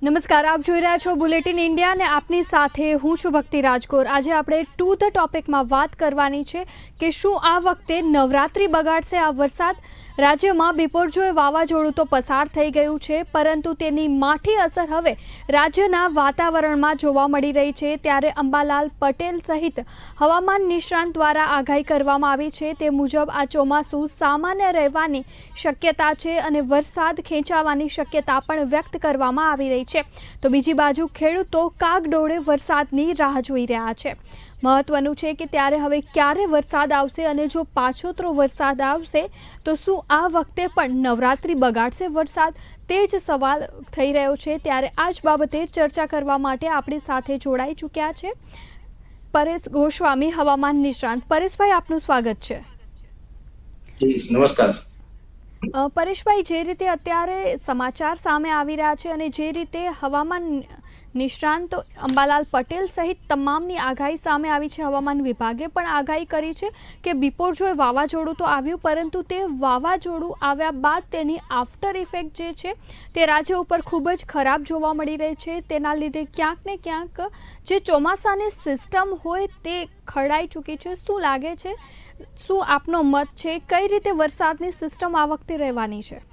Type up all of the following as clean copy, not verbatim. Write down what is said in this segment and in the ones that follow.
નમસ્કાર, આપ જોઈ રહ્યા છો બુલેટિન ઇન્ડિયા અને આપની સાથે હું છું ભક્તિ રાજકોર। આજે આપણે ટુ ધ ટોપિકમાં વાત કરવાની છે કે શું આ વખતે નવરાત્રિ બગાડશે આ વરસાદ। રાજ્યમાં બિપોરજોય વાવાઝોડું તો પસાર થઈ ગયું છે, પરંતુ તેની માઠી અસર હવે રાજ્યના વાતાવરણમાં જોવા મળી રહી છે। ત્યારે અંબાલાલ પટેલ સહિત હવામાન નિષ્ણાંત દ્વારા આગાહી કરવામાં આવી છે તે મુજબ આ ચોમાસું સામાન્ય રહેવાની શક્યતા છે અને વરસાદ ખેંચાવાની શક્યતા પણ વ્યક્ત કરવામાં આવી રહી છે। તો બીજી બાજુ ખેડૂતો કાગડોળે વરસાદની રાહ જોઈ રહ્યા છે। મહત્વનું છે કે ત્યારે હવે ક્યારે વરસાદ આવશે અને જો પાછોતરો વરસાદ આવશે તો શું આ વખતે પણ નવરાત્રિ બગાડશે વરસાદ, તે જ સવાલ થઈ રહ્યો છે। ત્યારે આ જ બાબતે ચર્ચા કરવા માટે આપણી સાથે જોડાઈ ચૂક્યા છે પરેશ ગોસ્વામી, હવામાન નિષ્ણાંત। પરેશભાઈ, આપનું સ્વાગત છે। નમસ્કાર પરેશભાઈ, જે રીતે અત્યારે સમાચાર સામે આવી રહ્યા છે અને જે રીતે હવામાન નિષ્ણાંત અંબાલાલ પટેલ સહિત તમામની આગાહી સામે આવી છે, હવામાન વિભાગે પણ આગાહી કરી છે કે બિપોરજોય વાવાઝોડું તો આવ્યું, પરંતુ તે વાવાઝોડું આવ્યા બાદ તેની આફ્ટર ઇફેક્ટ જે છે તે રાજ્ય ઉપર ખૂબ જ ખરાબ જોવા મળી રહી છે। તેના લીધે ક્યાંક ને ક્યાંક જે ચોમાસાની સિસ્ટમ હોય તે ખરડાઈ ચૂકી છે। શું લાગે છે, શું આપનો મત છે, કઈ રીતે વરસાદની સિસ્ટમ આ વખતે રહેવાની છે?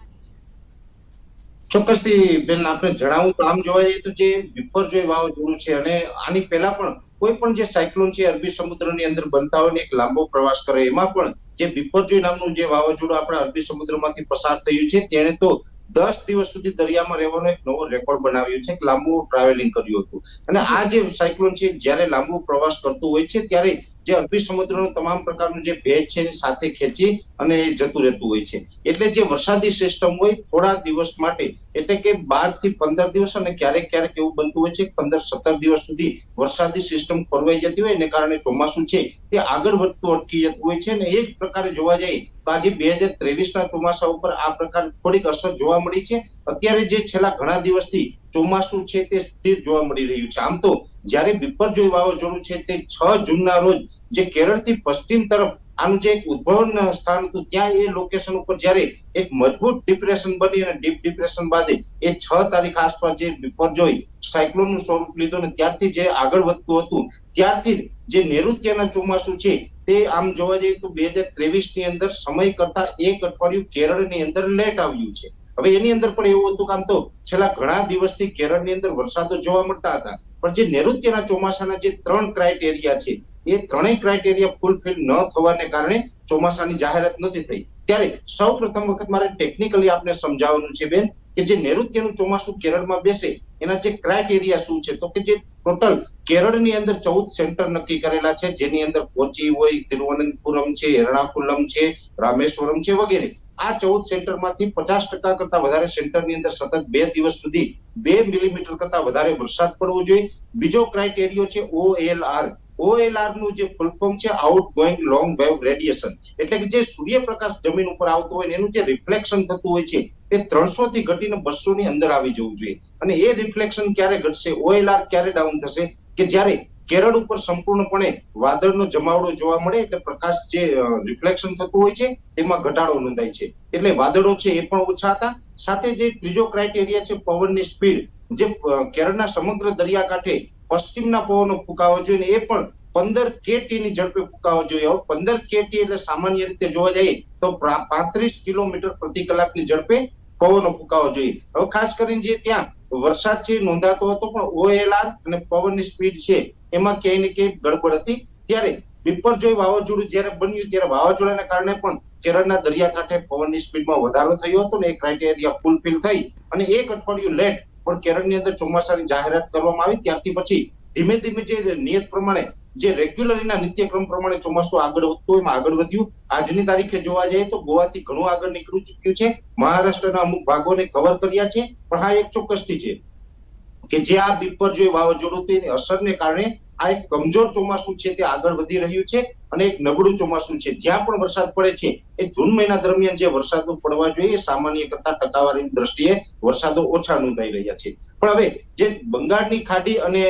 ચોક્કસથી બેન, આપણે જણાવું તો આમ જોવા જઈએ તો જે વિપરજોય વાવાઝોડું છે અને આની પહેલા પણ કોઈ પણ જે સાયક્લોન છે અરબી સમુદ્રની અંદર બનતા હોય ને એક લાંબો પ્રવાસ કરે, એમાં પણ જે વિપરજોય નામનું જે વાવાઝોડું આપણા અરબી સમુદ્રમાંથી પસાર થયું છે તેણે તો 10 દિવસ સુધી દરિયામાં રહેવાનો એક નવો રેકોર્ડ બનાવ્યો છે, એક લાંબુ ટ્રાવેલિંગ કર્યું હતું। અને આ જે સાયક્લોન છે જ્યારે લાંબુ પ્રવાસ કરતું હોય છે ત્યારે જે અરબી સમુદ્રનું તમામ પ્રકારનું જે ભેજ છે એની સાથે ખેંચી અને જતું રહેતું હોય છે। એટલે જે વરસાદી સિસ્ટમ હોય થોડા દિવસ માટે, એટલે કે 12 થી 15 દિવસ અને ક્યારેક ક્યારેક એવું બનતું હોય છે 15-17 દિવસ સુધી વરસાદી સિસ્ટમ ખોરવાઈ જતી હોય ને કારણે ચોમાસું છે તે આગળ વધતું અટકી જતું હોય છે। અને એ જ પ્રકારે જોવા જઈએ તો આજે 2023 ના ચોમાસા ઉપર આ પ્રકાર થોડીક અસર જોવા મળી છે। અત્યારે જે છેલ્લા ઘણા દિવસથી ચોમાસું છે તે સ્થિર જોવા મળી રહ્યું છે। આમ તો જ્યારે બિપરજોય વાવાઝોડું છે તે 6 જૂનના રોજ જે કેરળથી પશ્ચિમ તરફ આનું જે એક ઉદ્ભવન સ્થાન હતું ત્યાં એ લોકેશન ઉપર જ્યારે એક મજબૂત ડિપ્રેશન બની અને ડીપ ડિપ્રેશન બાદ એ 6 તારીખ આસપાસ જે બિપરજોય સાયક્લોનનું સ્વરૂપ લીધું ને ત્યારથી જે આગળ વધતું હતું, ત્યારથી જે નૈઋત્યના ચોમાસું છે તે આમ જોવા જઈએ તો 2023 ની અંદર સમય કરતા એક અઠવાડિયું કેરળની અંદર લેટ આવ્યું છે। હવે એની અંદર પણ એવું હતું કે આમ તો છેલ્લા ઘણા દિવસથી કેરળની અંદર વરસાદો જોવા મળતા હતા, પણ જે નૈઋત્યના ચોમાસાના જે 3 ક્રાઇટેરિયા છે એ ત્રણેય ક્રાઇટેરિયા ફૂલફિલ ન થવાને કારણે ચોમાસાની જાહેરાત નથી થઈ। ત્યારે સૌ પ્રથમ વખત મારે ટેકનિકલી આપને સમજાવવાનું છે બેન કે જે નૈઋત્યનું ચોમાસું કેરળમાં બેસે એના જે ક્રાઇટેરિયા શું છે, તો કે જે ટોટલ કેરળની અંદર 14 સેન્ટર નક્કી કરેલા છે, જેની અંદર કોચી હોય, તિરુવનંતપુરમ છે, એર્ણાકુલમ છે, રામેશ્વરમ છે વગેરે। આ 14 સેન્ટરમાંથી 50% કરતા વધારે સેન્ટરની અંદર સતત 2 દિવસ સુધી 2 મિલીમીટર કરતા વધારે વરસાદ પડવો જોઈએ। બીજો ક્રાઇટેરિયો છે OLR। OLR નું જે ફૂલ ફોર્મ છે આઉટગોઈંગ લોંગ વેવ રેડિયેશન, એટલે કે જે સૂર્યપ્રકાશ જમીન ઉપર આવતો હોય એનું જે રિફ્લેક્શન થતું હોય છે તે 300 થી ઘટીને 200 ની અંદર આવી જવું જોઈએ। અને એ રિફ્લેક્શન ક્યારે ઘટશે, OLR ક્યારે ડાઉન થશે, કે જ્યારે કેરળ ઉપર સંપૂર્ણપણે વાદળનો જમાવડો જોવા મળે, એટલે પ્રકાશ જે રિફ્લેક્શન થતું હોય છે તેમાં ઘટાડો નોંધાય છે, એટલે વાદળો છે એ પણ ઓછા હતા। સાથે જે ત્રીજો ક્રાઇટેરિયા છે પવનની સ્પીડ, જે કેરળના સમગ્ર દરિયાકાંઠે પશ્ચિમના પવનો ફૂંકાવા જોઈએ એ પણ 15 KT ની ઝડપે ફૂંકાવા જોઈએ। હવે 15 KT એટલે સામાન્ય રીતે જોવા જઈએ તો 35 કિલોમીટર પ્રતિ કલાકની ઝડપે પવનો ફૂંકાવા જોઈએ। હવે ખાસ કરીને જે ત્યાં વરસાદ છે નોંધાતો હતો પણ OLR અને પવનની સ્પીડ છે એમાં ક્યાંય ને ક્યાંય ગડબડ હતી। ત્યારે બિપરજોય વાવાઝોડું જ્યારે બન્યું ત્યારે વાવાઝોડાના કારણે પણ કેરળના દરિયાકાંઠે પવનની સ્પીડમાં વધારો થયો હતો ને એ ક્રાઇટેરિયા ફૂલફિલ થઈ અને એક અઠવાડિયું લેટ પણ કેરળની અંદર ચોમાસાની જાહેરાત કરવામાં આવી। ત્યારથી પછી ધીમે ધીમે જે નિયત પ્રમાણે જે રેગ્યુલરીના નિત્યક્રમ પ્રમાણે ચોમાસું આગળ વધતું એમાં આગળ વધ્યું। આજની તારીખે જોવા જઈએ તો ગોવાથી ઘણું આગળ નીકળી ચૂક્યું છે, મહારાષ્ટ્રના અમુક ભાગોને કવર કર્યા છે, પણ હા એક ચોક્કસથી છે કે જે આ બિપરજોય વાવાઝોડું તેની અસરને કારણે આ એક કમજોર ચોમાસું છે તે આગળ વધી રહ્યું છે અને એક નબળું ચોમાસું છે। જ્યાં પણ વરસાદ પડે છે એ જૂન મહિના દરમિયાન જે વરસાદો પડવા જોઈએ સામાન્ય કરતા ટકાવારીની દ્રષ્ટિએ વરસાદો ઓછા નોંધાઈ રહ્યા છે। પણ હવે જે બંગાળની ખાડી અને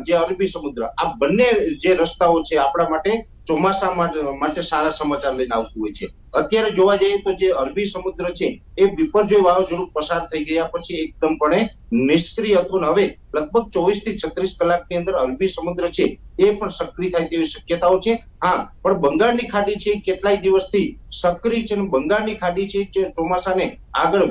જે અરબી સમુદ્ર, આ બંને જે રસ્તાઓ છે આપણા માટે ચોમાસા માટે સારા સમાચાર લઈને આવતું હોય છે. અત્યારે જોવા જઈએ તો જે અરબી સમુદ્ર છે એ વિપર્યય વાવાઝોડું પસાર થઈ ગયા પછી એકદમપણે નિષ્ક્રિય હતું ને હવે લગભગ 24 થી 36 કલાકની અંદર અરબી સમુદ્ર છે એ પણ સક્રિય થાય તેવી શક્યતાઓ છે. હા, પણ બંગાળની ખાડી છે કેટલાય દિવસથી સક્રિય છે અને બંગાળની ખાડી છે જે ચોમાસાને આગળ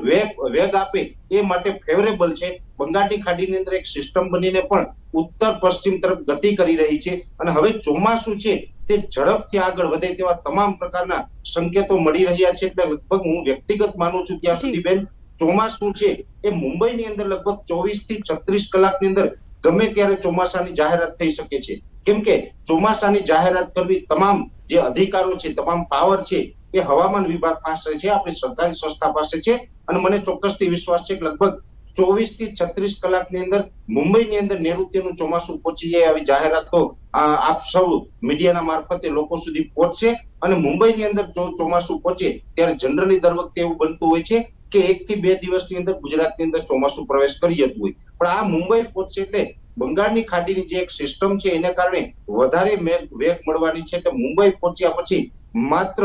વેગ આપે એ માટે ફેવરેબલ છે. બંગાળની ખાડીની અંદર એક સિસ્ટમ બનીને પણ ઉત્તર પશ્ચિમ તરફ ગતિ કરી રહી છે અને હવે ચોમાસું છે તે ઝડપથી આગળ વધે તેવા તમામ પ્રકારના સંકેતો મળી રહ્યા છે. એટલે લગભગ હું વ્યક્તિગત માનું છું ત્યાં સુધી બેન, ચોમાસું છે એ મુંબઈની અંદર લગભગ 24 થી 36 કલાકની અંદર ગમે ત્યારે ચોમાસાની જાહેરાત થઈ શકે છે. કેમ કે ચોમાસાની જાહેરાત કરવી તમામ જે અધિકારો છે, તમામ પાવર છે એ હવામાન વિભાગ પાસે છે, આપણી સરકારી સંસ્થા પાસે છે અને મને ચોક્કસથી વિશ્વાસ છે કે લગભગ 24 થી 36 કલાકની અંદર મુંબઈની અંદર નૈઋત્યનું ચોમાસું પહોંચી જાય આવી જાહેરાતો આપ સૌ મીડિયાના મારફતે લોકો સુધી પહોંચશે અને મુંબઈની અંદર જો ચોમાસું પહોંચે ત્યારે જનરલી દર વખતે એવું બનતું હોય છે કે 1 થી 2 દિવસની અંદર ગુજરાતની અંદર ચોમાસું પ્રવેશ કરી જતું હોય, પણ આ મુંબઈ પહોંચશે એટલે બંગાળની ખાડીની જે એક સિસ્ટમ છે એને કારણે વધારે વેગ મળવાની છે. એટલે મુંબઈ પહોંચ્યા પછી માત્ર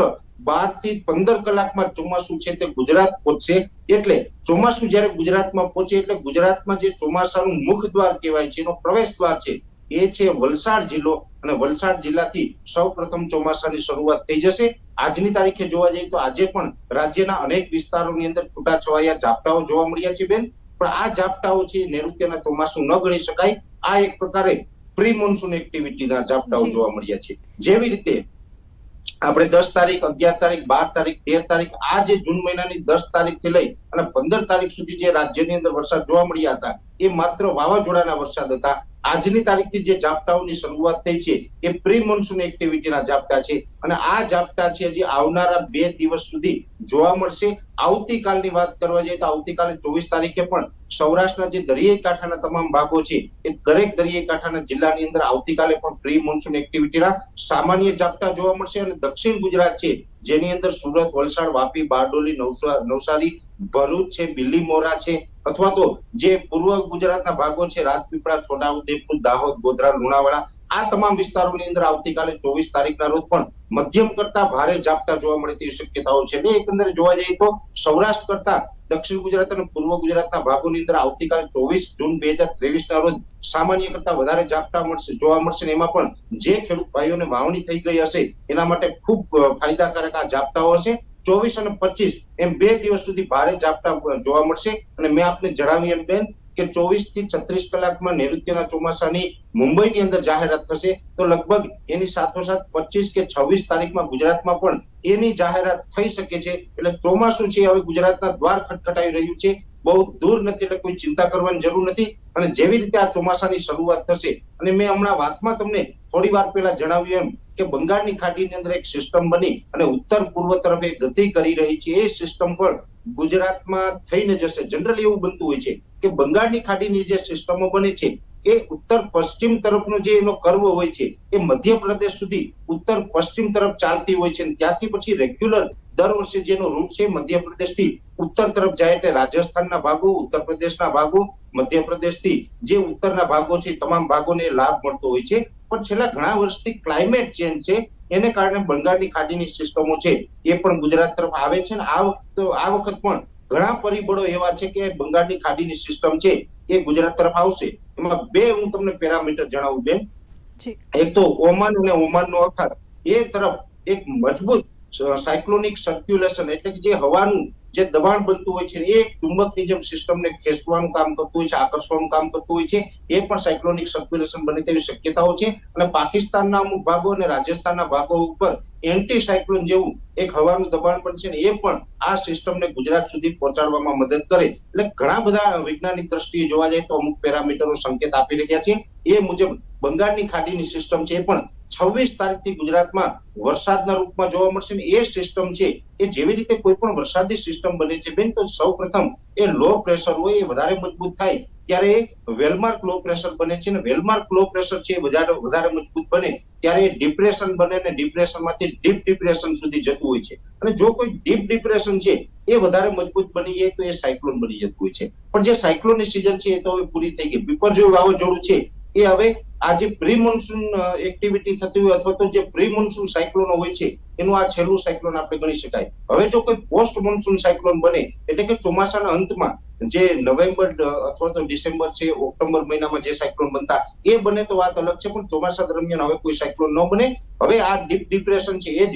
12 થી 15 કલાકમાં ચોમાસું છે તે ગુજરાત પહોંચશે. એટલે ચોમાસું જયારે ગુજરાતમાં પહોંચે એટલે ગુજરાતમાં જે ચોમાસાનું મુખ દ્વાર કહેવાય છે, એનો પ્રવેશ દ્વાર છે એ છે વલસાડ જિલ્લો અને વલસાડ જિલ્લાથી સૌ પ્રથમ ચોમાસાની શરૂઆત થઈ જશે. આજની તારીખે જોવા જઈએ તો આજે પણ રાજ્યના અનેક વિસ્તારોની અંદર છૂટાછવાયા ઝાપટાઓ જોવા મળ્યા છે બેન, પણ આ ઝાપટાઓ છે નૈઋત્યના ચોમાસું ન ગણી શકાય. આ એક પ્રકારે પ્રી મોન્સૂન એક્ટિવિટીના ઝાપટાઓ જોવા મળ્યા છે. જેવી રીતે આપણે 10 તારીખ, 11 તારીખ, 12 તારીખ, 13 તારીખ આ જે જૂન મહિનાની 10 તારીખ થી લઈ અને 15 તારીખ સુધી જે રાજ્યની અંદર વરસાદ જોવા મળ્યા હતા એ માત્ર વાવાઝોડાના વરસાદ હતા. આજની તારીખથી જે ઝાપટાઓની શરૂઆત થઈ છે એ પ્રી મોન્સૂન એક્ટિવિટીના ઝાપટા છે અને આ ઝાપટા છે હજી આવનારા 2 દિવસ સુધી જોવા મળશે. આવતીકાલની વાત કરવા જઈએ તો આવતીકાલે 24 તારીખે પણ સૌરાષ્ટ્રના જે દરિયાઈ કાંઠાના તમામ ભાગો છે એ દરેક દરિયાઈ કાંઠાના જિલ્લાની અંદર આવતીકાલે પણ પ્રી મોન્સૂન એક્ટિવિટીના સામાન્ય ઝાપટા જોવા મળશે અને દક્ષિણ ગુજરાત છે જેની અંદર સુરત, વલસાડ, વાપી, બારડોલી, નવસારી, ભરૂચ છે, બિલીમોરા છે અથવા તો જે પૂર્વ ગુજરાતના ભાગો છે રાજપીપળા, છોટાઉદેપુર, દાહોદ, ગોધરા, લુણાવાડા આ તમામ વિસ્તારોની અંદર આવતીકાલે 24 તારીખના રોજ પણ મધ્યમ કરતા ભારે ઝાપટા જોવા મળે તેવી શક્યતાઓ છે. એટલે એકંદરે જોવા જઈએ તો સૌરાષ્ટ્ર કરતા દક્ષિણ ગુજરાત અને પૂર્વ ગુજરાતના ભાગોની અંદર આવતીકાલે 24 જૂન 2023 ના રોજ સામાન્ય કરતા વધારે ઝાપટા જોવા મળશે અને એમાં પણ જે ખેડૂત ભાઈઓને વાવણી થઈ ગઈ હશે એના માટે ખૂબ ફાયદાકારક આ ઝાપટાઓ હશે. 24 અને 25 એમ 2 દિવસ સુધી ભારે ઝાપટા જોવા મળશે અને મેં આપને જણાવ્યું એમ બેન કે 24 થી 36 કલાકમાં નૈઋત્યના ચોમાસાની મુંબઈની અંદર જાહેરાત થશે તો લગભગ એની સાથોસાથ 25 કે 26 તારીખમાં ગુજરાતમાં પણ એની જાહેરાત થઈ શકે છે. એટલે ચોમાસું છે હવે ગુજરાતના દ્વાર ખટખટાઈ રહ્યું છે, બહુ દૂર નથી, એટલે કોઈ ચિંતા કરવાની જરૂર નથી. અને જેવી રીતે આ ચોમાસાની શરૂઆત થશે અને મેં હમણાં વાતમાં તમને થોડી વાર પહેલા જણાવ્યું એમ કે બંગાળની ખાડીની અંદર એક સિસ્ટમ બની અને ઉત્તર પૂર્વ તરફ ગતિ કરી રહી છે, એ સિસ્ટમ પણ ગુજરાતમાં થઈને જશે. જનરલી એવું બનતું હોય છે કે બંગાળની ખાડીની જે સિસ્ટમો બને છે એ ઉત્તર પશ્ચિમ તરફનો જે એનો કર્વ હોય છે એ મધ્યપ્રદેશ સુધી ઉત્તર પશ્ચિમ તરફ ચાલતી હોય છે, ત્યાંથી પછી રેગ્યુલર દર વર્ષે જેનો રૂટ છે મધ્યપ્રદેશથી ઉત્તર તરફ જાય એટલે રાજસ્થાનના ભાગો, ઉત્તર પ્રદેશના ભાગો, મધ્યપ્રદેશથી જે ઉત્તરના ભાગો છે તમામ ભાગોને લાભ મળતો હોય છે. પણ છેલ્લા ઘણા વર્ષથી ક્લાઇમેટ ચેન્જ છે એને કારણે બંગાળની ખાડીની સિસ્ટમો છે એ પણ ગુજરાત તરફ આવે છે અને આ વખત પણ ઘણા પરિબળો એવા છે કે બંગાળની ખાડીની સિસ્ટમ છે એ ગુજરાત તરફ આવશે. એમાં બે હું તમને પેરામીટર જણાવું બેન. એક તો ઓમાન અને ઓમાનનો અખાત એ તરફ એક મજબૂત સાયક્લોનિક સર્ક્યુલેશન એટલે કે જે હવાનું જે દબાણ બનતું હોય છે એ ચુંબકની જેમ સિસ્ટમને ખેંચવાનું કામ કરતું હોય છે, આકર્ષવાનું કામ કરતું હોય છે, એ પણ સાયક્લોનિક સર્ક્યુલેશન બને તેવી શક્યતાઓ છે. અને પાકિસ્તાનના અમુક ભાગો અને રાજસ્થાનના ભાગો ઉપર એન્ટી સાયક્લોન જેવું એક હવાનું દબાણ પણ છે ને એ પણ આ સિસ્ટમને ગુજરાત સુધી પહોંચાડવામાં મદદ કરે. એટલે ઘણા બધા વૈજ્ઞાનિક દ્રષ્ટિએ જોવા જાય તો અમુક પેરામીટરો સંકેત આપી રહ્યા છે. એ મુજબ બંગાળની ખાડીની સિસ્ટમ છે એ પણ 26 તારીખથી ગુજરાતમાં વરસાદના રૂપમાં જોવા મળશે ને એ સિસ્ટમ છે એ જેવી રીતે કોઈ પણ વરસાદી સિસ્ટમ બને છે બેન તો સૌપ્રથમ એ લો પ્રેશર હોય એ વધારે મજબૂત થાય ત્યારે વેલમાર્ક લો પ્રેશર બને છે ને વેલમાર્ક લો પ્રેશર છે વધારે મજબૂત બને ત્યારે ડિપ્રેશન બને ને ડિપ્રેશનમાંથી ડીપ ડિપ્રેશન સુધી જતું હોય છે. અને જો કોઈ ડીપ ડિપ્રેશન છે એ વધારે મજબૂત બની જાય તો એ સાયક્લોન બની જતું હોય છે. પણ જે સાયક્લોનની સિઝન છે એ તો હવે પૂરી થઈ ગઈ. વિપર્યય વાવાઝોડું છે એ હવે આ જે પ્રી મોન્સૂન એક્ટિવિટી થતી હોય અથવા તો જે પ્રી મોન્સૂન સાયક્લોન હોય છે એનું આ છેલ્લું સાયક્લોન આપણે ગણી શકાય. હવે જો કોઈ પોસ્ટ મોન્સૂન સાયક્લોન બને એટલે કે ચોમાસાના અંતમાં જે નવેમ્બર અથવા તો ડિસેમ્બર છે, ઓક્ટોબર મહિનામાં જે સાયક્લોન બનતા એ બને તો વાત અલગ છે, પણ ચોમાસા દરમિયાન હવે કોઈ સાયક્લોન ન બને. હવે આ ડીપ ડિપ્રેશન છે એ જ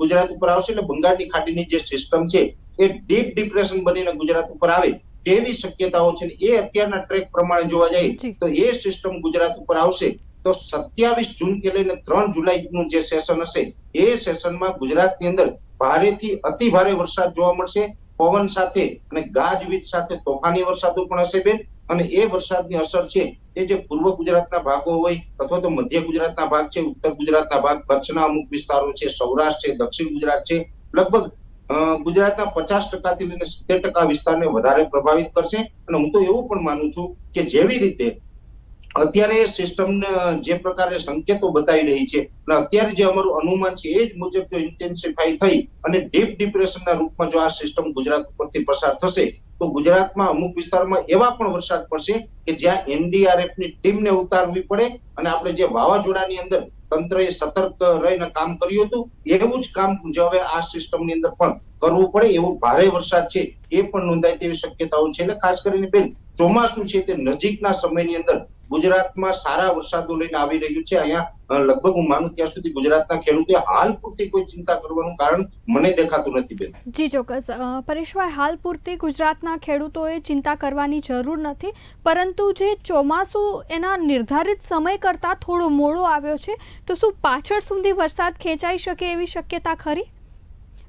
ગુજરાત ઉપર આવશે એટલે બંગાળની ખાડીની જે સિસ્ટમ છે એ ડીપ ડિપ્રેશન બનીને ગુજરાત ઉપર આવે તેવી શક્યતાઓ છે. એ અત્યારના ટ્રેક પ્રમાણે જોવા જાય તો એ સિસ્ટમ ગુજરાત ઉપર આવશે તો 27 જૂન થી લઈને 3 જુલાઈનું જે સેશન હશે એ સેશનમાં ગુજરાતની અંદર ભારેથી અતિ ભારે વરસાદ જોવા મળશે, પવન સાથે અને ગાજવીજ સાથે તોફાની વરસાદો પણ હશે બેન. અને એ વરસાદની અસર છે એ જે પૂર્વ ગુજરાતના ભાગો હોય અથવા તો મધ્ય ગુજરાતના ભાગ છે, ઉત્તર ગુજરાતના ભાગ, કચ્છના અમુક વિસ્તારો છે, સૌરાષ્ટ્ર છે, દક્ષિણ ગુજરાત છે, લગભગ ગુજરાતના 50% થી લઈને 70% વિસ્તારને વધારે પ્રભાવિત કરશે. અને હું તો એવું પણ માનું છું કે જેવી રીતે અત્યારે સિસ્ટમ જે પ્રકારે સંકેતો બતાવી રહી છે અને અત્યારે જે અમારું અનુમાન છે એ જ મુજબ જો ઇન્ટેન્સિફાઈ થઈ અને ડીપ ડિપ્રેશનના રૂપમાં જો આ સિસ્ટમ ગુજરાત ઉપરથી પસાર થશે તો ગુજરાતમાં અમુક વિસ્તારમાં એવા પણ વરસાદ પડશે કે જ્યાં એનડીઆરએફ ની ટીમને ઉતારવી પડે અને આપણે જે વાવાઝોડાની અંદર તંત્રએ સતર્ક રહીને કામ કર્યું હતું એવું જ કામ જો હવે આ સિસ્ટમની અંદર પણ કરવું પડે એવો ભારે વરસાદ છે એ પણ નોંધાય તેવી શક્યતાઓ છે. એટલે ખાસ કરીને બેન ચોમાસું છે તે નજીકના સમયની અંદર ગુજરાતમાં સારા વરસાદો લઈને આવી રહ્યું છે. અહીંયા લગભગ હું માનું ત્યાં સુધી ગુજરાતના ખેડૂતોએ હાલ પૂરતી કોઈ ચિંતા કરવાનું કારણ મને દેખાતું નથી બેન. જી ચોક્કસ પરેશભાઈ, હાલ પૂરતી ગુજરાતના ખેડૂતોએ ચિંતા કરવાની જરૂર નથી, પરંતુ જે ચોમાસું એના નિર્ધારિત સમય કરતાં થોડો મોડો આવ્યો છે તો શું પાછળ સુધી વરસાદ ખેંચાઈ શકે એવી શક્યતા ખરી?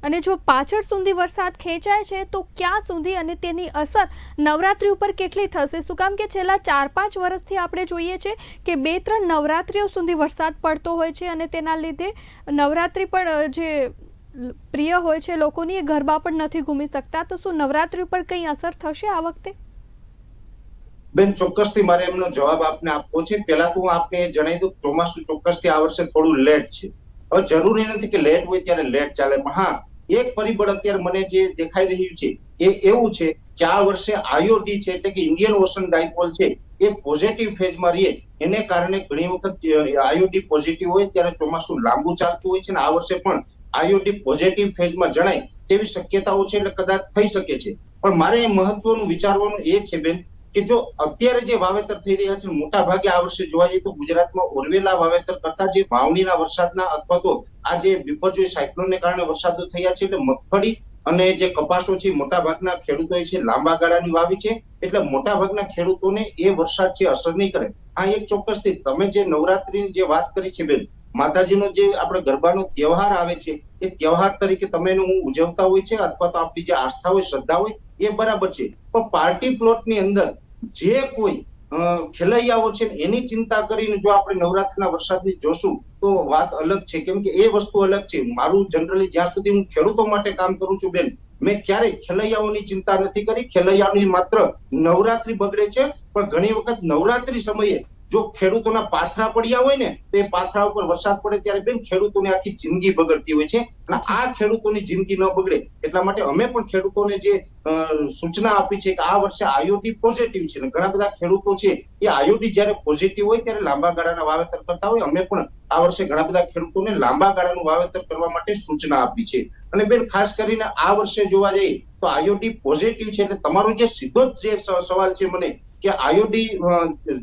અને જો પાછળ સુધી વરસાદ ખેંચાય છે તો ક્યાં સુધી અને તેની અસર નવરાત્રી ઉપર કેટલી થશે? શું કામ કે છેલ્લા 4-5 વર્ષથી આપણે જોઈએ છે કે 2-3 નવરાત્રીઓ સુધી વરસાદ પડતો હોય છે અને તેના લીધે નવરાત્રી પણ જે પ્રિય હોય છે લોકોની એ ગરબા પણ નથી ઘૂમી શકતા. તો શું નવરાત્રી ઉપર કઈ અસર થશે આ વખતે? બેન ચોક્કસથી મારે એમનો જવાબ આપને આપવો છે. પહેલા તો હું આપને જણાવી દઉં ચોમાસું ચોક્કસથી આ વર્ષે થોડું લેટ છે. હવે જરૂરી નથી કે લેટ હોય ત્યારે લેટ ચાલે, પણ હા એક પરિબળ અત્યારે મને જે દેખાઈ રહ્યું છે એ એવું છે કે આ વર્ષે આઈઓડી છે એટલે કે ઇન્ડિયન ઓશન ડાયપોલ છે એ પોઝિટિવ ફેઝમાં રહે એને કારણે ઘણી વખત આઈઓડી પોઝિટિવ હોય ત્યારે ચોમાસું લાંબુ ચાલતું હોય છે અને આ વર્ષે પણ આઈઓડી પોઝિટિવ ફેઝમાં જણાય તેવી શક્યતાઓ છે એટલે કદાચ થઈ શકે છે. પણ મારે મહત્વનું વિચારવાનું એ છે બેન કે જો અત્યારે જે વાવેતર થઈ રહ્યા છે મોટા ભાગે આ વર્ષે જોવા જઈએ તો ગુજરાતમાં ઓરવેલા વાવેતર કરતા જે વાવણીના વરસાદના અથવા તો આ જે વિપર્યય સાયક્લોનને કારણે વરસાદો થયા છે એટલે મગફળી અને જે કપાસો છે મોટા ભાગના ખેડૂતોએ છે લાંબા ગાળાની વાવી છે એટલે મોટા ભાગના ખેડૂતોને એ વરસાદ છે અસર નહીં કરે. આ એક ચોક્કસથી તમે જે નવરાત્રીની જે વાત કરી છે બેન, માતાજીનો જે આપણે ગરબાનો તહેવાર આવે છે એ તહેવાર તરીકે તમે એને ઉજવતા હોય છે અથવા તો આપણી જે આસ્થા હોય, શ્રદ્ધા હોય એ બરાબર છે, પણ પાર્ટી પ્લોટની અંદર જે કોઈ ખેલૈયાઓ છે એની ચિંતા કરીને જો આપણે નવરાત્રીના વરસાદની જોશું તો વાત અલગ છે. કેમ કે એ વસ્તુ અલગ છે. મારું જનરલી જ્યાં સુધી હું ખેડૂતો માટે કામ કરું છું બેન, મેં ક્યારેય ખેલૈયાઓની ચિંતા નથી કરી. ખેલૈયાઓની માત્ર નવરાત્રી બગડે છે, પણ ઘણી વખત નવરાત્રી સમયે જો ખેડૂતોના પાથરા પડ્યા હોય ને તો એ પાથરા ઉપર વરસાદ પડે ત્યારે બેન ખેડૂતોની આખી જિંદગી બગડતી હોય છે. અને આ ખેડૂતોની જિંદગી ન બગડે એટલા માટે અમે પણ ખેડૂતોને જે સૂચના આપી છે કે આ વર્ષે આઈઓડી પોઝિટિવ છે. ઘણા બધા ખેડૂતો છે એ આઈઓડી જ્યારે પોઝિટિવ હોય ત્યારે લાંબા ગાળાના વાવેતર કરતા હોય. અમે પણ આ વર્ષે ઘણા બધા ખેડૂતોને લાંબા ગાળાનું વાવેતર કરવા માટે સૂચના આપી છે. અને બેન ખાસ કરીને આ વર્ષે જોવા જઈએ તો આઈઓડી પોઝિટિવ છે એટલે તમારો જે સીધો જ જે સવાલ છે મને કે આઈઓડી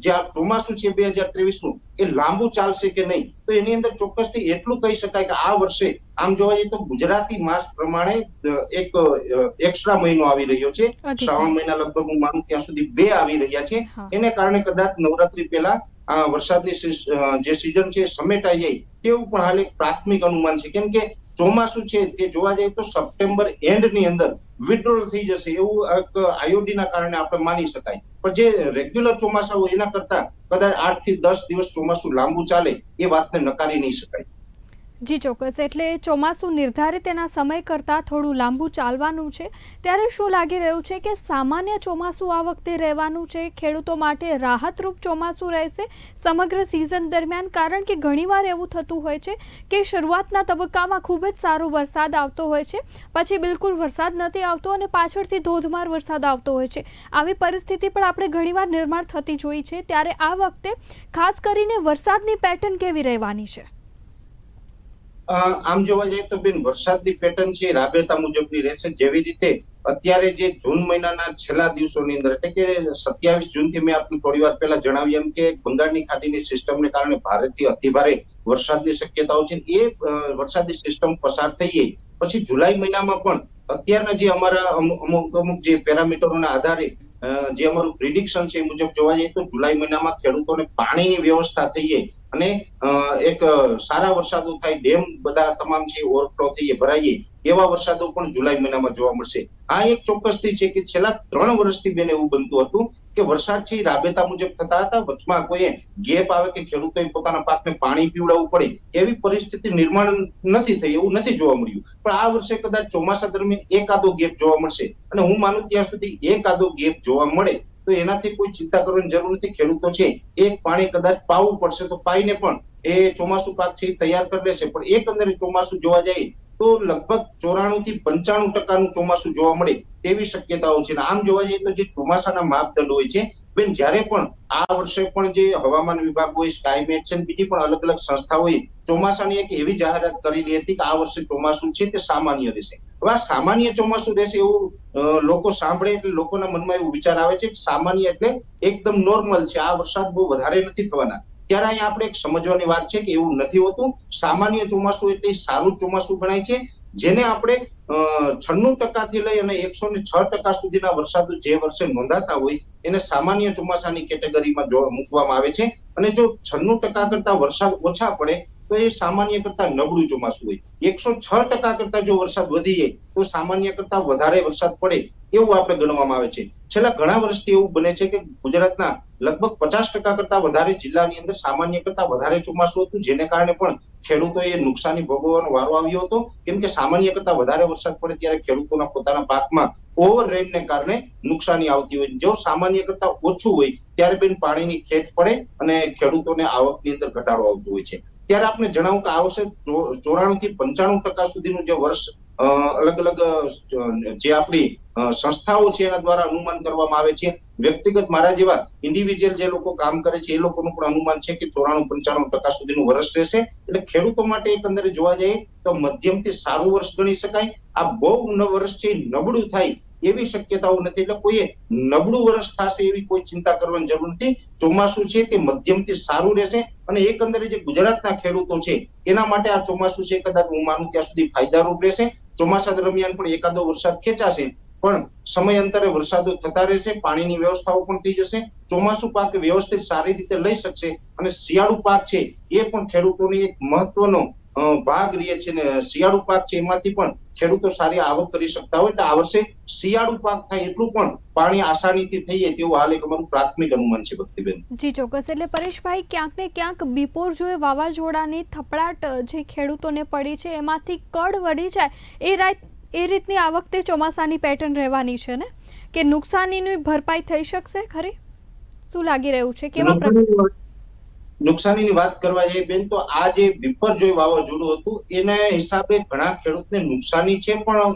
જે આ ચોમાસું છે 2023નું એ લાંબુ ચાલશે કે નહીં, તો એની અંદર ચોક્કસથી એટલું કહી શકાય કે આ વર્ષે આમ જોવા જઈએ તો ગુજરાતી માસ પ્રમાણે એક એક્સ્ટ્રા મહિનો આવી રહ્યો છે. શ્રાવણ મહિના લગભગ હું માનું ત્યાં સુધી 2 આવી રહ્યા છે. એને કારણે કદાચ નવરાત્રી પહેલા વરસાદની જે સિઝન છે સમેટાઈ જાય તેવું પણ હાલ એક પ્રાથમિક અનુમાન છે. કેમ કે ચોમાસું છે તે જોવા જઈએ તો સપ્ટેમ્બર એન્ડ ની અંદર વિડ્રોલ થઈ જશે એવું એક આઈઓડી ના કારણે આપણે માની શકાય. પણ જે રેગ્યુલર ચોમાસા હોય એના કરતા કદાચ 8 થી 10 દિવસ ચોમાસું લાંબુ ચાલે એ વાતને નકારી નહીં શકાય. જી ચોક્કસ. એટલે ચોમાસું નિર્ધારિત એના સમય કરતાં થોડું લાંબુ ચાલવાનું છે. ત્યારે શું લાગી રહ્યું છે કે સામાન્ય ચોમાસું આ વખતે રહેવાનું છે? ખેડૂતો માટે રાહતરૂપ ચોમાસું રહેશે સમગ્ર સિઝન દરમિયાન? કારણ કે ઘણીવાર એવું થતું હોય છે કે શરૂઆતના તબક્કામાં ખૂબ જ સારો વરસાદ આવતો હોય છે, પછી બિલકુલ વરસાદ નથી આવતો અને પાછળથી ધોધમાર વરસાદ આવતો હોય છે. આવી પરિસ્થિતિ પણ આપણે ઘણીવાર નિર્માણ થતી જોઈ છે. ત્યારે આ વખતે ખાસ કરીને વરસાદની પેટર્ન કેવી રહેવાની છે? આમ જોવા જઈએ તો બેન, વરસાદની પેટર્ન છે એ રાબેતા મુજબની રહેશે. જેવી રીતે અત્યારે જે જૂન મહિનાના છેલ્લા દિવસોની અંદર, એટલે કે 27 જૂનથી મેં આપને થોડી વાર પહેલા જણાવ્યું એમ કે બંગાળની ખાડીની સિસ્ટમને કારણે ભારેથી અતિભારે વરસાદની શક્યતાઓ છે. એ વરસાદની સિસ્ટમ પસાર થઈ ગઈ પછી જુલાઈ મહિનામાં પણ અત્યારના જે અમારા અમુક જે પેરામીટરોના આધારે જે અમારું પ્રિડિક્શન છે એ મુજબ જોવા જઈએ તો જુલાઈ મહિનામાં ખેડૂતોને પાણીની વ્યવસ્થા થઈ ગઈ અને એક સારા વરસાદો થાય, ડેમ બધા તમામ છે ઓવરફ્લો થઈ ભરાઈએ, એવા વરસાદો પણ જુલાઈ મહિનામાં જોવા મળશે. આ એક ચોક્કસથી છે કે છેલ્લા 3 વર્ષથી બેન એવું બનતું હતું કે વરસાદ છે રાબેતા મુજબ થતા હતા, વચમાં કોઈ ગેપ આવે કે ખેડૂતોએ પોતાના પાકને પાણી પીવડાવવું પડે એવી પરિસ્થિતિ નિર્માણ નથી થઈ, એવું નથી જોવા મળ્યું. પણ આ વર્ષે કદાચ ચોમાસા દરમિયાન એકાદો ગેપ જોવા મળશે અને હું માનું ત્યાં સુધી એકાદો ગેપ જોવા મળે તો એનાથી કોઈ ચિંતા કરવાની જરૂર નથી. ખેડૂતો છે એક પાણી કદાચ પાવું પડશે તો પાઈને પણ એ ચોમાસુ પાક છે તૈયાર કરી લેશે. પણ એકંદરે ચોમાસું જોવા જાય તો લગભગ 94 થી 95% ચોમાસું જોવા મળે તેવી શક્યતાઓ છે. આમ જોવા જઈએ તો જે ચોમાસાના માપદંડ હોય છે બેન, જ્યારે પણ આ વર્ષે પણ જે હવામાન વિભાગ હોય, સ્કાયમેટ છે, બીજી પણ અલગ અલગ સંસ્થાઓએ ચોમાસાની એક એવી જાહેરાત કરેલી હતી કે આ વર્ષે ચોમાસું છે તે સામાન્ય રહેશે. હવે આ સામાન્ય ચોમાસું રહેશે એવું લોકો સાંભળે એટલે લોકોના મનમાં એવું વિચાર આવે છે કે સામાન્ય એટલે એકદમ નોર્મલ છે, આ વરસાદ બહુ વધારે નથી થવાના. ત્યારે અહીંયા આપણે એક સમજવાની વાત છે કે એવું નથી હોતું. સામાન્ય ચોમાસું એટલે સારું ચોમાસું ગણાય છે, જેને આપણે 96% થી લઈ અને 106% સુધીના વરસાદો જે વર્ષે નોંધાતા હોય એને સામાન્ય ચોમાસાની કેટેગરીમાં મૂકવામાં આવે છે. અને જો 96% કરતા વરસાદ ઓછા પડે તો એ સામાન્ય કરતા નબળું ચોમાસું હોય. 106% કરતા જો વરસાદ વધી જાય તો સામાન્ય કરતા વધારે વરસાદ પડે એવું આપણે ગણવામાં આવે છે. છેલ્લા ઘણા વર્ષથી એવું બને છે કે ગુજરાતના લગભગ 50% કરતા વધારે જિલ્લાની અંદર સામાન્ય કરતા વધારે ચોમાસું હતું, જેને કારણે પણ ખેડૂતોએ નુકસાની ભોગવવાનો વારો આવ્યો હતો. કેમ કે સામાન્ય કરતા વધારે વરસાદ પડે ત્યારે ખેડૂતોના પોતાના પાકમાં ઓવરરેનને કારણે નુકસાની આવતી હોય. જો સામાન્ય કરતા ઓછું હોય ત્યારે બેન પાણીની ખેંચ પડે અને ખેડૂતોને આવકની અંદર ઘટાડો આવતો હોય છે. ત્યારે આપણે જણાવું કે આ વર્ષે 94 થી 95% સુધીનું જે વર્ષ અલગ અલગ જે આપણી સંસ્થાઓ છે એના દ્વારા અનુમાન કરવામાં આવે છે. વ્યક્તિગત મારા જેવા ઇન્ડિવિજ્યુઅલ જે લોકો કામ કરે છે એ લોકોનું પણ અનુમાન છે કે 94-95% સુધીનું વર્ષ રહેશે. એટલે ખેડૂતો માટે એકંદરે જોવા જઈએ તો મધ્યમથી સારું વર્ષ ગણી શકાય. આ બહુ વર્ષ છે નબળું થાય એવી શક્યતાઓ નથી. એટલે કોઈએ નબળું વર્ષ થશે એવી કોઈ ચિંતા કરવાની જરૂર નથી. ચોમાસું છે તે મધ્યમથી સારું રહેશે અને એકંદરે જે ગુજરાતના ખેડૂતો છે એના માટે આ ચોમાસું છે કદાચ હું માનું ત્યાં સુધી ફાયદારૂપ રહેશે. ચોમાસા દરમિયાન પણ એકાદો વરસાદ ખેંચાશે પણ સમયાંતરે વરસાદો થતા રહેશે, પાણીની વ્યવસ્થાઓ પણ થઈ જશે, ચોમાસું પાક વ્યવસ્થિત સારી રીતે લઈ શકશે અને શિયાળુ પાક છે એ પણ ખેડૂતોની એક મહત્વનો ભાગ રહે છે. ને શિયાળુ પાક છે એમાંથી પણ ખેડૂતો સારી આવક કરી શકતા હોય. એટલે આ વર્ષે શિયાળુ પાક થાય એટલું પણ પાણી આસાનીથી થઈ જાય તેવું હાલ એક અમારું પ્રાથમિક અનુમાન છે ભક્તિબેન. જી ચોક્કસ. એટલે પરેશભાઈ, ક્યાંક ને ક્યાંક બિપોરજોય વાવાઝોડાની થપડાટ જે ખેડૂતોને પડી છે એમાંથી કડ વળી જાય એ રીતની આ વખતે ચોમાસાની પેટર્ન રહેવાની છે ને, કે નુકસાનીની ભરપાઈ થઈ શકશે ખરી? શું લાગી રહ્યું છે? કેવા નુકસાનીની વાત કરવા જઈએ બેન તો આ જે બિપરજોય વાવાઝોડું હતું એના હિસાબે ઘણા ખેડૂતને નુકસાની છે. પણ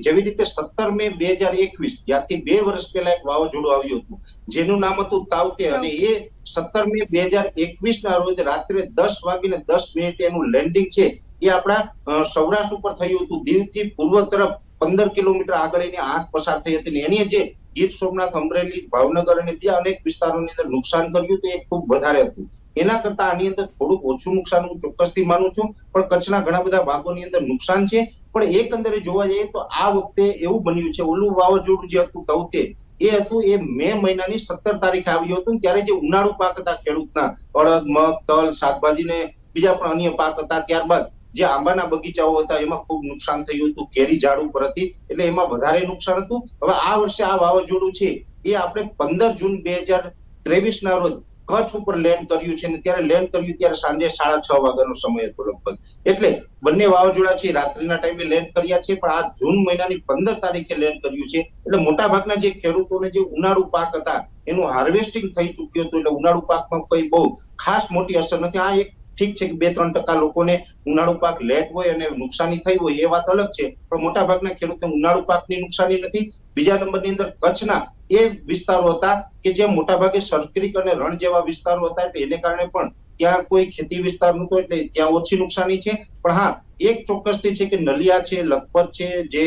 જેવી રીતે 17 મે 2021 ત્યાંથી 2 વર્ષ પહેલા એક વાવાઝોડું આવ્યું હતું જેનું નામ હતું તાઉતે અને એ 17 મે 2021 ના રોજ રાત્રે 10:10 એનું લેન્ડિંગ છે એ આપણા સૌરાષ્ટ્ર ઉપર થયું હતું. દીવથી પૂર્વ તરફ 15 કિલોમીટર આગળ એની આંખ પસાર થઈ હતી. એની જે ગીર સોમનાથ, અમરેલી, ભાવનગર અને બીજા અનેક વિસ્તારોની અંદર નુકસાન કર્યું તો એ ખૂબ વધારે હતું. એના કરતા આની અંદર થોડુંક ઓછું નુકસાન હું ચોક્કસથી માનું છું, પણ કચ્છના ઘણા બધા ભાગોની અંદર નુકસાન છે. પણ એકંદરે જોવા જઈએ તો આ વખતે એવું બન્યું છે, ઓલું વાવાઝોડું જે હતું તાઉતે એ હતું એ મે મહિનાની 17 તારીખે આવ્યું હતું. ત્યારે જે ઉનાળુ પાક હતા ખેડૂતના, અડદ, મગ, તલ, શાકભાજી ને બીજા પણ અન્ય પાક હતા, ત્યારબાદ જે આંબાના બગીચાઓ હતા એમાં ખૂબ નુકસાન થયું હતું. કેરી ઝાડ ઉપર હતી એટલે એમાં વધારે નુકસાન હતું. હવે આ વર્ષે આ વાવાઝોડું છે એ આપણે 15 જૂન 2023 ના રોજ કચ્છ ઉપર લેન્ડ કર્યું છે, ને ત્યારે લેન્ડ કર્યું ત્યારે સાંજે 6:30 વાગ્યાનો સમય હતો લગભગ. એટલે બંને વાવાઝોડા છે રાત્રિના ટાઈમે લેન્ડ કર્યા છે, પણ આ જૂન મહિનાની 15 તારીખે લેન્ડ કર્યું છે. એટલે મોટાભાગના જે ખેડૂતોને જે ઉનાળુ પાક હતા એનું હાર્વેસ્ટિંગ થઈ ચુક્યું હતું, એટલે ઉનાળુ પાકમાં કોઈ બહુ ખાસ મોટી અસર નથી. આ એક ઠીક છે કે 2-3% લોકોને ઉનાળુ પાક લેટ હોય અને નુકસાની થઈ હોય એ વાત અલગ છે, પણ મોટા ભાગના ખેડૂતોને ઉનાળુ પાકની નુકસાની નથી. બીજા નંબરની અંદર કચ્છના એ વિસ્તારો હતા કે જે મોટાભાગે સરક્રીક અને રણ જેવા વિસ્તારો હતા, એટલે એને કારણે પણ ત્યાં કોઈ ખેતી વિસ્તાર નહોતો, એટલે ત્યાં ઓછી નુકસાની છે. પણ હા, એક ચોક્કસથી છે કે નલિયા છે, લખપત છે, જે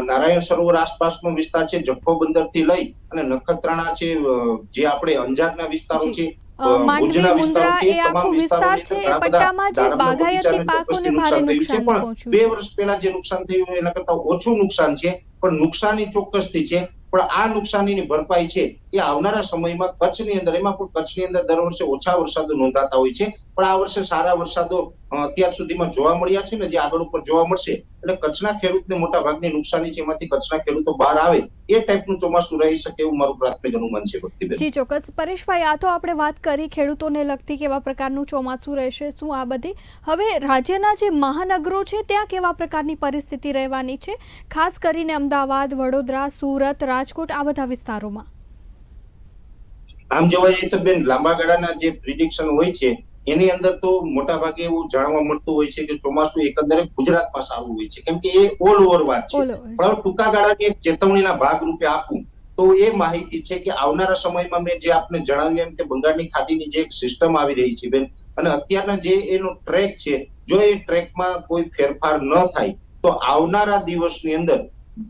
નારાયણ સરોવર આસપાસનો વિસ્તાર છે, જખો બંદર થી લઈ અને નખત્રાણા છે, જે આપણે અંજારના વિસ્તારો છે, માંડવી, મુન્દ્રા, એ આખો વિસ્તાર છે, એ પટ્ટામાં જે બાગાયતી પાકોને ભારે નુકસાન પહોંચ્યું છે. 2 વર્ષ પહેલા જે નુકસાન થયું એના કરતા ઓછું નુકસાન છે, પણ નુકસાની ચોક્કસથી છે. પણ આ નુકસાનીની ભરપાઈ છે એ આવનારા સમયમાં કચ્છની અંદર, એમાં પણ કચ્છની અંદર દર વર્ષે ઓછા વરસાદો નોંધાતા હોય છે, પણ આ વર્ષે સારા વરસાદો અત્યાર સુધીમાં જોવા મળ્યા છે ને જે આગળ ઉપર જોવા મળશે, એટલે કચ્છના ખેડૂતને મોટા ભાગની નુકસાની છે એમાંથી કચ્છના ખેડૂતો બહાર આવે એ ટાઈપનું ચોમાસું રહી શકે એવું મારું પ્રાથમિક અનુમાન છે. ભક્તિબેન જી ચોક્કસ. પરેશભાઈ, આ તો આપણે વાત કરી ખેડૂતોને લગતી કેવા પ્રકારનું ચોમાસું રહેશે, શું આ બધી. હવે રાજ્યના જે મહાનગરો છે ત્યાં કેવા પ્રકારની પરિસ્થિતિ રહેવાની છે, ખાસ કરીને અમદાવાદ, વડોદરા, સુરત, રાજકોટ, આ બધા વિસ્તારોમાં? આમ જોવા જઈએ તો બેન, લાંબા ગાળાના જે પ્રિડિક્શન હોય છે એની અંદર તો મોટા ભાગે એવું જાણવા મળતું હોય છે કે ચોમાસું એકંદરે ગુજરાતમાં સારું હોય છે, કેમ કે એ ઓલ ઓવર વાત છે. પણ ટૂંકા ગાળાની એક ચેતવણીના ભાગરૂપે આપું તો એ માહિતી છે કે આવનારા સમયમાં મેં જે આપને જણાવ્યું એમ કે બંગાળની ખાડીની જે એક સિસ્ટમ આવી રહી છે બેન, અને અત્યારના જે એનો ટ્રેક છે, જો એ ટ્રેકમાં કોઈ ફેરફાર ન થાય તો આવનારા દિવસની અંદર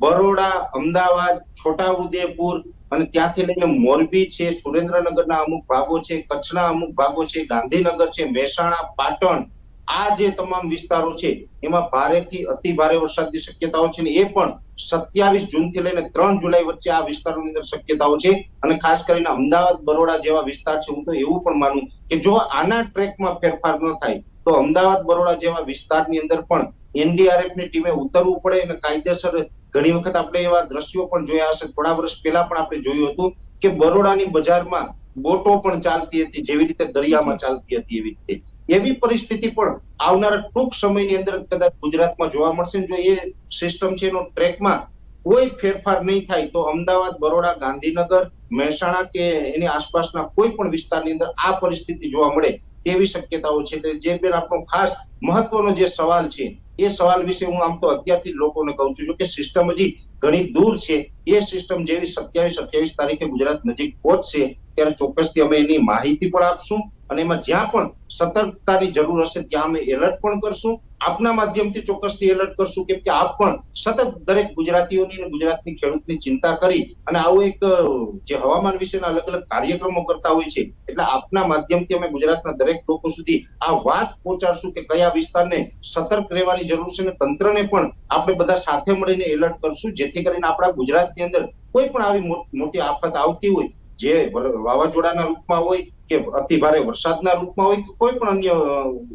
બરોડા, અમદાવાદ, છોટાઉદેપુર અને ત્યાંથી લઈને મોરબી છે, સુરેન્દ્રનગરના અમુક ભાગો છે, કચ્છના અમુક ભાગો છે, ગાંધીનગર છે, મહેસાણા, પાટણ, આ જે તમામ વિસ્તારો છે એમાં ભારેથી અતિ ભારે વરસાદની શક્યતાઓ છે, ને એ પણ 27 જૂનથી લઈને 3 જુલાઈ વચ્ચે આ વિસ્તારોની અંદર શક્યતાઓ છે. અને ખાસ કરીને અમદાવાદ, બરોડા જેવા વિસ્તાર છે, હું તો એવું પણ માનું કે જો આના ટ્રેકમાં ફેરફાર ન થાય તો અમદાવાદ, બરોડા જેવા વિસ્તારની અંદર પણ એનડીઆરએફ ની ટીમે ઉતરવું પડે, અને કાયદેસર ઘણી વખત આપણે એવા દ્રશ્યો પણ જોયા હશે, થોડા વર્ષ પહેલા પણ આપણે જોયું હતું કે બરોડાની બજારમાં બોટો પણ ચાલતી હતી, જેવી રીતે દરિયામાં ચાલતી હતી એવી રીતે. એવી પરિસ્થિતિ પણ આવનારા ટૂંક સમયની અંદર કદાચ ગુજરાતમાં જોવા મળશે. જો એ સિસ્ટમ છે એનો ટ્રેકમાં કોઈ ફેરફાર નહીં થાય તો અમદાવાદ, બરોડા, ગાંધીનગર, મહેસાણા કે એની આસપાસના કોઈ પણ વિસ્તારની અંદર આ પરિસ્થિતિ જોવા મળે તેવી શક્યતાઓ છે. એટલે જે બેન આપણો ખાસ મહત્વનો જે સવાલ છે એ સવાલ વિશે હું આમ તો અત્યારથી લોકોને કહું છું કે સિસ્ટમ હજી ઘણી દૂર છે. એ સિસ્ટમ જેવી 27-28 તારીખે ગુજરાત નજીક પહોંચશે ત્યારે ચોક્કસથી અમે એની માહિતી પણ આપશું, અને એમાં જ્યાં પણ સતર્કતાની જરૂર હશે ત્યાં અમે એલર્ટ પણ કરશું. આપના માધ્યમથી ચોક્કસથી એલર્ટ કરશું, કેમ કે આપ પણ સતત દરેક ગુજરાતીઓની અને ગુજરાતની ખેડૂતની ચિંતા કરી અને આવું એક જે હવામાન વિશેના અલગ અલગ કાર્યક્રમો કરતા હોય છે, એટલે આપના માધ્યમથી અમે ગુજરાતના દરેક લોકો સુધી આ વાત પહોંચાડશું કે કયા વિસ્તારને સતર્ક રહેવાની જરૂર છે, અને તંત્રને પણ આપણે બધા સાથે મળીને એલર્ટ કરશું, જેથી કરીને આપણા ગુજરાતની અંદર કોઈ પણ આવી મોટી આફત આવતી હોય, જે વાવાઝોડાના રૂપમાં હોય કે અતિ ભારે વરસાદના રૂપમાં હોય કે કોઈ પણ અન્ય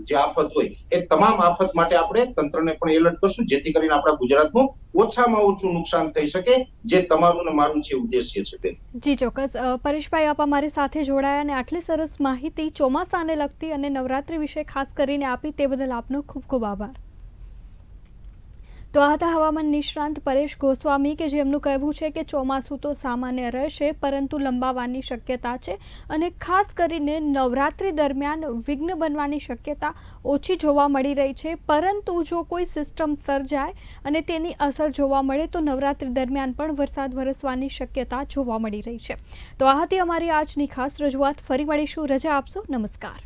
જે આફત હોય, એ તમામ આફત માટે આપણે તંત્રને પણ એલર્ટ કરશું, જેથી કરીને આપણા ગુજરાતનું ઓછામાં ઓછું નુકસાન થઈ શકે, જે તમારું ને મારું છે ઉદ્દેશ્ય છે બેન. જી ચોક્કસ. પરેશભાઈ, આપ અમારી સાથે જોડાયા અને આટલી સરસ માહિતી ચોમાસાને લગતી અને નવરાત્રી વિશે ખાસ કરીને આપી તે બદલ આપનો ખૂબ ખૂબ આભાર. તો આ હતા હવામાન નિષ્ણાંત પરેશ ગોસ્વામી કે જેમનું કહેવું છે કે ચોમાસું તો સામાન્ય રહેશે પરંતુ લંબાવવાની શક્યતા છે, અને ખાસ કરીને નવરાત્રી દરમિયાન વિઘ્ન બનવાની શક્યતા ઓછી જોવા મળી રહી છે, પરંતુ જો કોઈ સિસ્ટમ સર્જાય અને તેની અસર જોવા મળે તો નવરાત્રી દરમિયાન પણ વરસાદ વરસવાની શક્યતા જોવા મળી રહી છે. તો આ હતી અમારી આજની ખાસ રજૂઆત. ફરી મળીશું. રજા આપશો. નમસ્કાર.